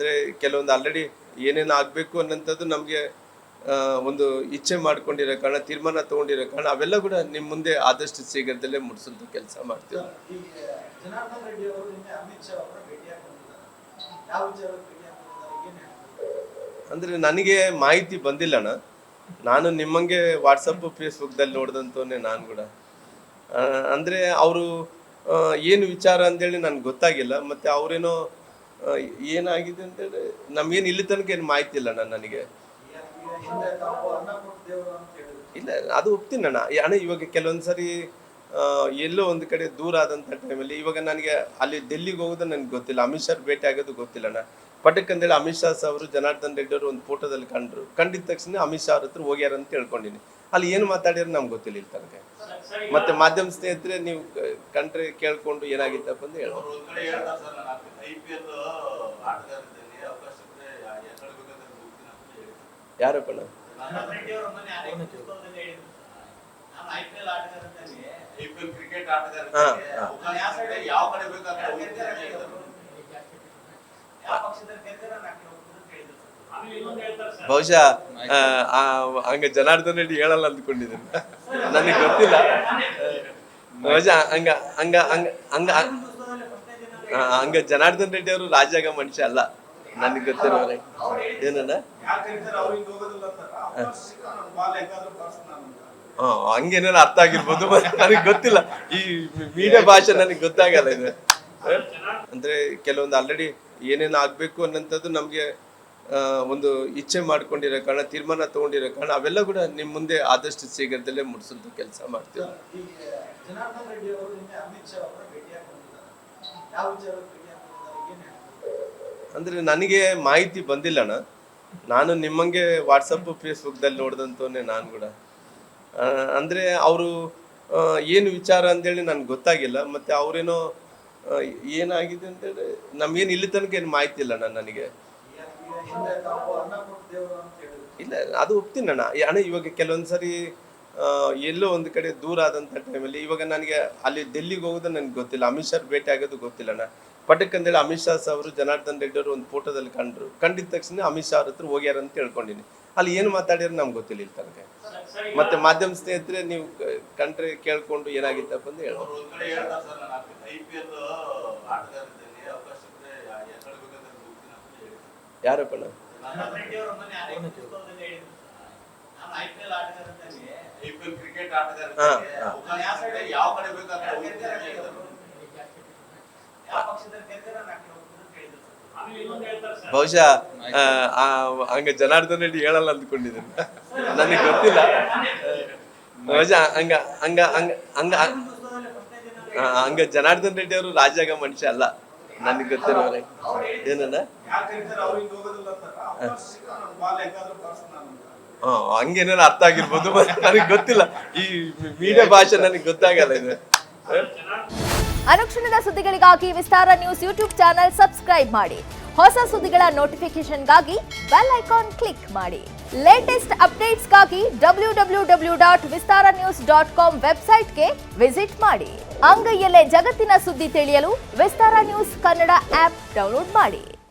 ಅಂದರೆ ಕೆಲವೊಂದು ಆಲ್ರೆಡಿ ಏನೇನು ಆಗಬೇಕು ಅನ್ನೋಂಥದ್ದು ನಮಗೆ ಒಂದು ಇಚ್ಛೆ ಮಾಡ್ಕೊಂಡಿರೋ ಕಾರಣ, ತೀರ್ಮಾನ ತೊಗೊಂಡಿರೋ ಕಾರಣ ಅವೆಲ್ಲ ಕೂಡ ನಿಮ್ಮ ಮುಂದೆ ಆದಷ್ಟು ಶೀಘ್ರದಲ್ಲೇ ಮುಡಿಸೋದು ಕೆಲಸ ಮಾಡ್ತೀವಿ. ಅಂದರೆ ನನಗೆ ಮಾಹಿತಿ ಬಂದಿಲ್ಲಣ್ಣ. ನಾನು ನಿಮ್ಮಂಗೆ ವಾಟ್ಸಪ್ಪು ಫೇಸ್ಬುಕ್ದಲ್ಲಿ ನೋಡಿದಂತವನ್ನೇ ನಾನು ಕೂಡ. ಅಂದರೆ ಅವರು ಏನು ವಿಚಾರ ಅಂತೇಳಿ ನನಗೆ ಗೊತ್ತಾಗಿಲ್ಲ. ಮತ್ತು ಅವರೇನೋ ಏನಾಗಿದೆ ಅಂತೇಳಿ ನಮಗೇನು ಇಲ್ಲಿ ತನಕ ಏನು ಮಾಹಿತಿ ಇಲ್ಲಣ್ಣ ನನಗೆ. ಇಲ್ಲ, ಅದು ಒಪ್ತೀನಿ ಅಣ್ಣ. ಇವಾಗ ಕೆಲವೊಂದು ಸರಿ ಎಲ್ಲೋ ಒಂದು ಕಡೆ ದೂರ ಆದಂಥ ಟೈಮಲ್ಲಿ, ಇವಾಗ ನನಗೆ ಅಲ್ಲಿ ಡೆಲ್ಲಿಗೆ ಹೋಗೋದು ನನಗೆ ಗೊತ್ತಿಲ್ಲ, ಅಮಿತ್ ಶಾ ಭೇಟಿ ಆಗೋದು ಗೊತ್ತಿಲ್ಲ ಅಣ್ಣ. ಪಟಕ್ ಅಂತೇಳಿ ಅಮಿತ್ ಶಾ ಅವರು ಜನಾರ್ದನ್ ರೆಡ್ಡಿ ಅವರು ಒಂದು ಫೋಟೋದಲ್ಲಿ ಕಂಡಿದ್ದ ತಕ್ಷಣ ಅಮಿತ್ ಶಾ ಅವ್ರ ಹತ್ರ ಹೋಗ್ಯಾರ ಅಂತ ತಿಳ್ಕೊಂಡಿನಿ. ಅಲ್ಲಿ ಏನು ಮಾತಾಡ್ಯಾರ ನಮ್ಗೆ ಗೊತ್ತಿಲ್ಲ ಇಲ್ಲಿ ತನಕ. ಮತ್ತೆ ಮಾಧ್ಯಮ ಸ್ನೇಹಿತರೆ ನೀವು ಕಂಡ್ರೆ ಕೇಳ್ಕೊಂಡು ಏನಾಗಿತ್ತಪ್ಪ ಅಂತ ಹೇಳ್ಬೋದು. ಯಾರಪ್ಪ? ಬಹುಶಃ ಹಂಗ ಜನಾರ್ದನ್ ರೆಡ್ಡಿ ಹೇಳಲ್ಲ ಅಂದ್ಕೊಂಡಿದ್ದೀನಿ, ನನಗೆ ಗೊತ್ತಿಲ್ಲ. ಬಹುಶಃ ಹಂಗ ಹಂಗ ಹಂಗ ಹಂಗ ಹಂಗ ಜನಾರ್ದನ್ ರೆಡ್ಡಿ ಅವರು ರಾಜ್ಯಾಗ ಮನುಷ್ಯ ಅಲ್ಲ, ನನಗೆ ಗೊತ್ತಿರೋರೆ. ಏನಣ್ಣ? ಹಂಗೇನಾರ ಅರ್ಥ ಆಗಿರ್ಬೋದು, ನನಗೆ ಗೊತ್ತಿಲ್ಲ. ಈ ಮೀಡಿಯಾ ಭಾಷೆ ನನಗೆ ಗೊತ್ತಾಗಲ್ಲ ಇದು. ಅಂದ್ರೆ ಕೆಲವೊಂದು ಆಲ್ರೆಡಿ ಏನೇನು ಆಗ್ಬೇಕು ಅನ್ನೋಂಥದ್ದು ನಮ್ಗೆ ಒಂದು ಇಚ್ಛೆ ಮಾಡ್ಕೊಂಡಿರೋ ಕಾರಣ, ತೀರ್ಮಾನ ತಗೊಂಡಿರೋ ಕಾರಣ ಅವೆಲ್ಲ ಕೂಡ ನಿಮ್ಮ ಮುಂದೆ ಆದಷ್ಟು ಶೀಘ್ರದಲ್ಲೇ ಮುಡಿಸೋದು ಕೆಲಸ ಮಾಡ್ತೀವಿ. ಅಂದ್ರೆ ನನಗೆ ಮಾಹಿತಿ ಬಂದಿಲ್ಲಣ್ಣ. ನಾನು ನಿಮ್ಮಂಗೆ ವಾಟ್ಸಪ್ಪು ಫೇಸ್ಬುಕ್ದಲ್ಲಿ ನೋಡಿದಂತವನ್ನೇ ನಾನು ಕೂಡ. ಅಂದರೆ ಅವರು ಏನು ವಿಚಾರ ಅಂತೇಳಿ ನನಗೆ ಗೊತ್ತಾಗಿಲ್ಲ. ಮತ್ತು ಅವರೇನೋ ಏನಾಗಿದೆ ಅಂತೇಳಿ ನಮಗೇನು ಇಲ್ಲಿ ತನಕ ಏನು ಮಾಹಿತಿ ಇಲ್ಲ ನನಗೆ. ಇಲ್ಲ, ಅದು ಒಪ್ತೀನಿ ಅಣ್ಣ. ಇವಾಗ ಕೆಲವೊಂದು ಸರಿ ಎಲ್ಲೋ ಒಂದು ಕಡೆ ದೂರ ಆದಂಥ ಟೈಮಲ್ಲಿ, ಇವಾಗ ನನಗೆ ಅಲ್ಲಿ ಡೆಲ್ಲಿಗೆ ಹೋಗೋದು ನನಗೆ ಗೊತ್ತಿಲ್ಲ, ಅಮಿತ್ ಶಾ ಭೇಟಿ ಆಗೋದು ಗೊತ್ತಿಲ್ಲ ಅಣ್ಣ. ಪಟಕ್ ಅಂತೇಳಿ ಅಮಿತ್ ಶಾ ಅವರು ಜನಾರ್ದನ್ ರೆಡ್ಡಿ ಅವರು ಒಂದು ಫೋಟೋದಲ್ಲಿ ಕಂಡಿದ್ದ ತಕ್ಷಣ ಅಮಿತ್ ಶಾ ಅವ್ರ ಹತ್ರ ಹೋಗ್ಯಾರ ಅಂತ ತಿಳ್ಕೊಂಡಿನಿ. ಅಲ್ಲಿ ಏನು ಮಾತಾಡ್ಯಾರ ನಮ್ಗೆ ಗೊತ್ತಿಲ್ಲ ಇಲ್ಲಿ ತನಕ. ಮತ್ತೆ ಮಾಧ್ಯಮ ಸ್ನೇಹಿತರೆ ನೀವು ಕಂಡ್ರೆ ಕೇಳ್ಕೊಂಡು ಏನಾಗಿತ್ತಪ್ಪ ಅಂತ ಹೇಳ್ಬೋದು. ಯಾರಪ್ಪ? ಬಹುಶಃ ಹಂಗ ಜನಾರ್ದನ್ ರೆಡ್ಡಿ ಹೇಳಲ್ಲ ಅಂದ್ಕೊಂಡಿದ್ದೀನಿ, ನನಗೆ ಗೊತ್ತಿಲ್ಲ. ಬಹುಶಃ ಹಂಗ ಹಂಗ ಹಂಗ ಹಂಗ ಹಂಗ ಜನಾರ್ದನ್ ರೆಡ್ಡಿ ಅವರು ರಾಜ್ಯಾಗ ಮನುಷ್ಯ ಅಲ್ಲ, ನನಗೆ ಗೊತ್ತಿರೋರೆ. ಏನಣ್ಣ? ಹಂಗೇನಾರ ಅರ್ಥ ಆಗಿರ್ಬೋದು, ನನಗೆ ಗೊತ್ತಿಲ್ಲ. ಈ ಮೀಡಿಯಾ ಭಾಷೆ ನನಗೆ ಗೊತ್ತಾಗಲ್ಲ ಇದು. ಅನುಕ್ಷಣದ ಸುದ್ದಿಗಳಿಗಾಗಿ ವಿಸ್ತಾರ ನ್ಯೂಸ್ ಯೂಟ್ಯೂಬ್ ಚಾನೆಲ್ ಸಬ್ಸ್ಕ್ರೈಬ್ ಮಾಡಿ. ಹೊಸ ಸುದ್ದಿಗಳ ನೋಟಿಫಿಕೇಶನ್ಗಾಗಿ ಬೆಲ್ ಐಕಾನ್ ಕ್ಲಿಕ್ ಮಾಡಿ. ಲೇಟೆಸ್ಟ್ ಅಪ್ಡೇಟ್ಸ್ಗಾಗಿ www.vistaranews.com ವೆಬ್ಸೈಟ್ಗೆ ವಿಸಿಟ್ ಮಾಡಿ. ಅಂಗೈಯಲ್ಲೇ ಜಗತ್ತಿನ ಸುದ್ದಿ ತಿಳಿಯಲು ವಿಸ್ತಾರ ನ್ಯೂಸ್ ಕನ್ನಡ ಆಪ್ ಡೌನ್ಲೋಡ್ ಮಾಡಿ.